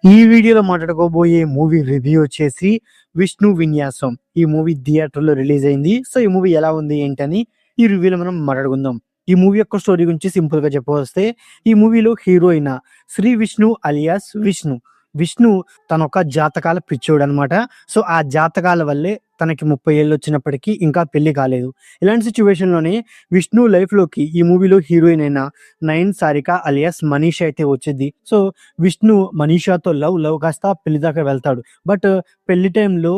ఈ వీడియోలో మాట్లాడుకోబోయే movie review వచ్చేసి 'విష్ణు విన్యాసం'. ఈ మూవీ థియేటర్‌లో రిలీజ్ అయింది. సో, ఈ మూవీ ఎలా ఉంది ఏంటని ఈ రివ్యూలో మనం మాట్లాడుకుందాం. ఈ మూవీ యొక్క స్టోరీ గురించి సింపుల్‌గా చెప్పవస్తే, ఈ మూవీలో హీరోయిన్ శ్రీ విష్ణు అలియాస్ విష్ణు. విష్ణు తనొక జాతకాల పిచ్చోడనమాట. సో, ఆ జాతకాల వల్లే తనకి 30 ఏళ్ళొచ్చినప్పటికీ ఇంకా పెళ్లి కాలేదు. ఇలాంటి సిట్యుయేషన్‌లోనే విష్ణు లైఫ్‌లోకి ఈ మూవీలో హీరోయిన్ అయిన నయన్ సారిక అలియాస్ మనీషా అయితే వచ్చిద్ది. సో, విష్ణు మనీషాతో లవ్ కాస్త పెళ్లి దాకా వెళ్తాడు. బట్ పెళ్లి టైంలో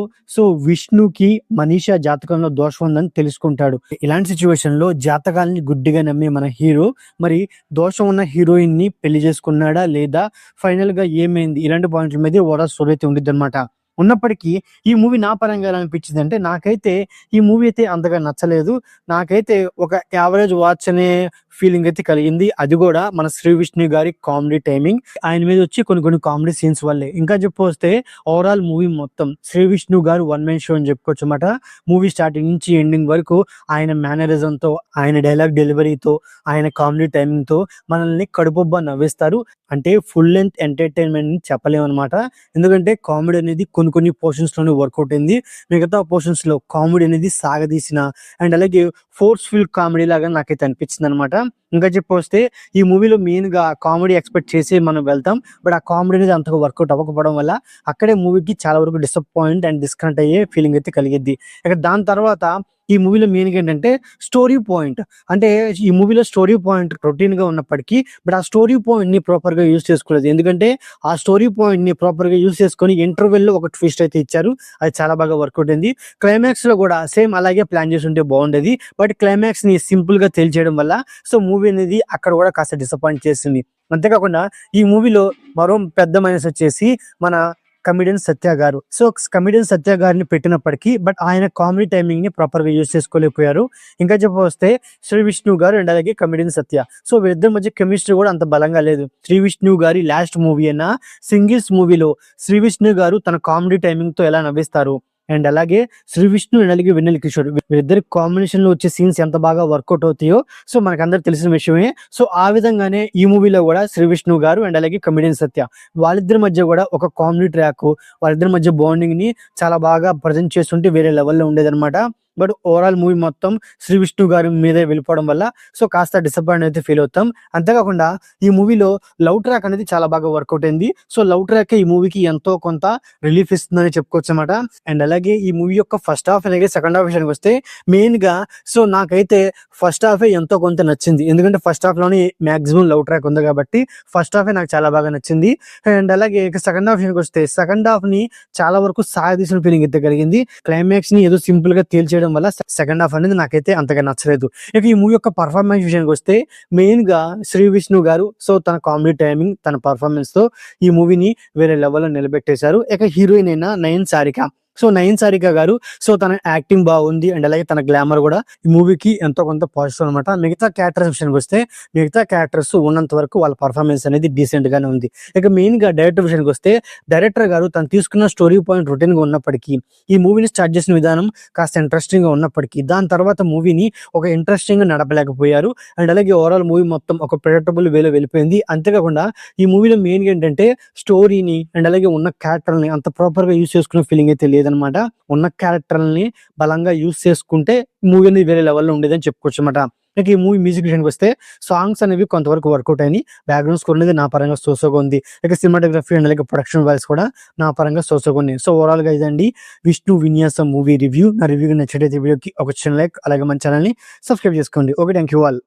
విష్ణుకి మనీషా జాతకంలో దోషం ఉందని తెలుసుకుంటాడు. ఇలాంటి సిట్యుయేషన్‌లో జాతకాల్ని గుడ్డిగా నమ్మే మన హీరో మరి దోషం ఉన్న హీరోయిన్‌ని పెళ్లి చేసుకున్నాడా? లేదా? ఫైనల్‌గా ఏమైంది? ఇలాంటి పాయింట్ల మీదే ఓవరాల్ స్టోరీ అయితే ఉండిద్దనమాట. ఉన్నప్పటికీ ఈ మూవీ నా పరంగా ఎలా అనిపించిందంటే, నాకైతే ఈ మూవీ అయితే అంతగా నచ్చలేదు. నాకైతే ఒక యావరేజ్ వాచ్ అనే ఫీలింగ్ అయితే కలిగింది. అది కూడా మన శ్రీ విష్ణు గారి కామెడీ టైమింగ్. ఆయన మీద వచ్చి కొన్ని కామెడీ సీన్స్ వల్లే. ఇంకా చెప్పొస్తే ఓవరాల్ మూవీ మొత్తం శ్రీ విష్ణు గారు వన్ మ్యాన్ షో అని చెప్పుకోవచ్చు అన్నమాట. మూవీ స్టార్టింగ్ నుంచి ఎండింగ్ వరకు ఆయన మేనరిజంతో, ఆయన డైలాగ్ డెలివరీతో, ఆయన కామెడీ టైమింగ్‌తో మనల్ని కడుపుబ్బా నవ్విస్తారు. అంటే ఫుల్ లెంగ్త్ ఎంటర్‌టైన్‌మెంట్ అని చెప్పలేమనమాట. ఎందుకంటే కామెడీ అనేది కొన్ని పోర్షన్స్‌లోనే వర్కౌట్ అయింది. మిగతా పోర్షన్స్‌లో కామెడీ అనేది సాగదీసిన అండ్ అలాగే ఫోర్స్‌ఫుల్ కామెడీ లాగా నాకైతే అనిపించిందనమాట. ఇంకా చెప్పొస్తే ఈ మూవీలో మెయిన్‌గా కామెడీ ఎక్స్‌పెక్ట్ చేసి మనం వెళ్తాం. బట్ ఆ కామెడీ అనేది అంతగా వర్కౌట్ అవ్వకపోవడం వల్ల అక్కడే మూవీకి చాలా వరకు డిసప్పాయింట్ అండ్ డిస్కనెక్ట్ అయ్యే ఫీలింగ్ అయితే కలిగిద్ది. ఇక దాని తర్వాత ఈ మూవీలో మెయిన్‌గా ఏంటంటే స్టోరీ పాయింట్. అంటే ఈ మూవీలో స్టోరీ పాయింట్ రొటీన్‌గా ఉన్నప్పటికీ బట్ ఆ స్టోరీ పాయింట్‌ని ప్రాపర్‌గా యూజ్ చేసుకోలేదు. ఎందుకంటే ఆ స్టోరీ పాయింట్‌ని ప్రాపర్‌గా యూజ్ చేసుకొని ఇంటర్వెల్‌లో ఒక ట్విస్ట్ అయితే ఇచ్చారు. అది చాలా బాగా వర్కౌట్ అయింది. క్లైమాక్స్‌లో కూడా సేమ్ అలాగే ప్లాన్ చేసుంటే బాగుండేది. బట్ క్లైమాక్స్‌ని సింపుల్‌గా తేల్చేయడం వల్ల మూవీ అనేది అక్కడ కూడా కాస్త డిసప్పాయింట్ చేసింది. అంతేకాకుండా ఈ మూవీలో మరో పెద్ద మైనస్ వచ్చేసి మన కమెడియన్ సత్య గారు. కమెడియన్ సత్య గారిని పెట్టినప్పటికీ బట్ ఆయన కామెడీ టైమింగ్‌ని ప్రాపర్‌గా యూజ్ చేసుకోలేకపోయారు. ఇంకా చెప్పవస్తే శ్రీ విష్ణు గారు అండ్ అలాగే కమెడియన్ సత్య. వీళ్ళిద్దరి మధ్య కెమిస్ట్రీ కూడా అంత బలంగా లేదు. శ్రీ విష్ణు గారి లాస్ట్ మూవీ అయిన సింగిల్స్ మూవీలో శ్రీ విష్ణు గారు తన కామెడీ టైమింగ్‌తో ఎలా నవ్విస్తారు అండ్ అలాగే శ్రీ విష్ణు అండ్ అలాగే వెన్నెల కిషోర్ వీళ్ళిద్దరి కాంబినేషన్ లో వచ్చే సీన్స్ ఎంత బాగా వర్కౌట్ అవుతాయో మనకందరికి తెలిసిన విషయమే. ఆ విధంగానే ఈ మూవీలో కూడా శ్రీ విష్ణు గారు అండ్ అలాగే కమెడియన్ సత్య వాళ్ళిద్దరి మధ్య కూడా ఒక కామెడీ ట్రాక్, వాళ్ళిద్దరి మధ్య బాండింగ్ ని చాలా బాగా ప్రజెంట్ చేస్తుంటే వేరే లెవెల్లో ఉండేదన్నమాట. బట్ ఓవరాల్ మూవీ మొత్తం శ్రీ విష్ణు గారి మీదే వెళ్ళిపోవడం వల్ల కాస్త డిసప్పాయింట్ అయితే ఫీల్ అవుతాం. అంతేకాకుండా ఈ మూవీలో లవ్ ట్రాక్ అనేది చాలా బాగా వర్కౌట్ అయింది. లవ్ ట్రాక్ ఈ మూవీకి ఎంతో కొంత రిలీఫ్ ఇస్తుందని చెప్పుకోవచ్చు అనమాట. అండ్ అలాగే ఈ మూవీ యొక్క ఫస్ట్ హాఫ్ అలాగే సెకండ్ హాఫ్ విషయానికి వస్తే మెయిన్ గా నాకైతే ఫస్ట్ హాఫ్ ఎంతో కొంత నచ్చింది. ఎందుకంటే ఫస్ట్ హాఫ్ లోనే మాక్సిమం లవ్ ట్రాక్ ఉంది కాబట్టి ఫస్ట్ హాఫ్ నాకు చాలా బాగా నచ్చింది. అండ్ అలాగే సెకండ్ హాఫ్ విషయానికి వస్తే సెకండ్ హాఫ్ ని చాలా వరకు సాగదీసిన ఫీలింగ్ అయితే కలిగింది. క్లైమాక్స్ ని ఏదో సింపుల్ గా తేల్చేయడం వల్ల సెకండ్ హాఫ్ అనేది నాకైతే అంతగా నచ్చలేదు. ఇక ఈ మూవీ యొక్క పర్ఫార్మెన్స్ విషయానికి వస్తే మెయిన్ గా శ్రీ విష్ణు గారు తన కామెడీ టైమింగ్, తన పర్ఫార్మెన్స్ తో ఈ మూవీని వేరే లెవెల్లో నిలబెట్టేశారు. ఇక హీరోయిన్ అయిన నయన్ సారిక. నయన్ సారిక గారు తన యాక్టింగ్ బాగుంది అండ్ అలాగే తన గ్లామర్ కూడా ఈ మూవీకి ఎంతో కొంత పాజిటివ్ అనమాట. మిగతా క్యారెక్టర్స్ విషయానికి వస్తే మిగతా క్యారెక్టర్స్ ఉన్నంత వరకు వాళ్ళ పర్ఫార్మెన్స్ అనేది డీసెంట్ గానే ఉంది. ఇక మెయిన్ గా డైరెక్టర్ విషయానికి వస్తే డైరెక్టర్ గారు తను తీసుకున్న స్టోరీ పాయింట్ రొటీన్ గా ఉన్నప్పటికీ ఈ మూవీని స్టార్ట్ చేసిన విధానం కాస్త ఇంట్రెస్టింగ్ గా ఉన్నప్పటికీ దాని తర్వాత మూవీని ఒక ఇంట్రెస్టింగ్ గా నడపలేకపోయారు. అండ్ అలాగే ఓవరాల్ మూవీ మొత్తం ఒక ప్రెడిక్టబుల్ వేలో వెళ్ళిపోయింది. అంతేకాకుండా ఈ మూవీలో మెయిన్ గా ఏంటంటే స్టోరీని అండ్ అలాగే ఉన్న క్యారెక్టర్ని అంత ప్రాపర్ గా యూజ్ చేసుకునే ఫీలింగ్ అయితే లేదనమాట. ఉన్న క్యారెక్టర్ని బలంగా యూజ్ చేసుకుంటే మూవీ అనేది వేరే లెవెల్లో ఉండేదని చెప్పుకోవచ్చు అనమాట. ఇక ఈ మూవీ మ్యూజిక్ విషయానికి వస్తే సాంగ్స్ అనేవి కొంతవరకు వర్కౌట్ అయినాయి. బ్యాక్గ్రౌండ్ స్కోర్ అనేది నా పరంగా సోసోగా ఉంది. ఇక సినిమాటోగ్రఫీ అండ్ అలాగే ప్రొడక్షన్ వాల్యూస్ కూడా నా పరంగా సోసోగా ఉన్నాయి. ఓవరాల్ గా ఇదండి విష్ణు విన్యాసం మూవీ రివ్యూ. నా రివ్యూ నచ్చినట్లయితే వీడియోకి ఒక చిన్న లైక్ అలాగే మన ఛానల్ ని సబ్స్క్రైబ్ చేసుకోండి. Okay, thank you all.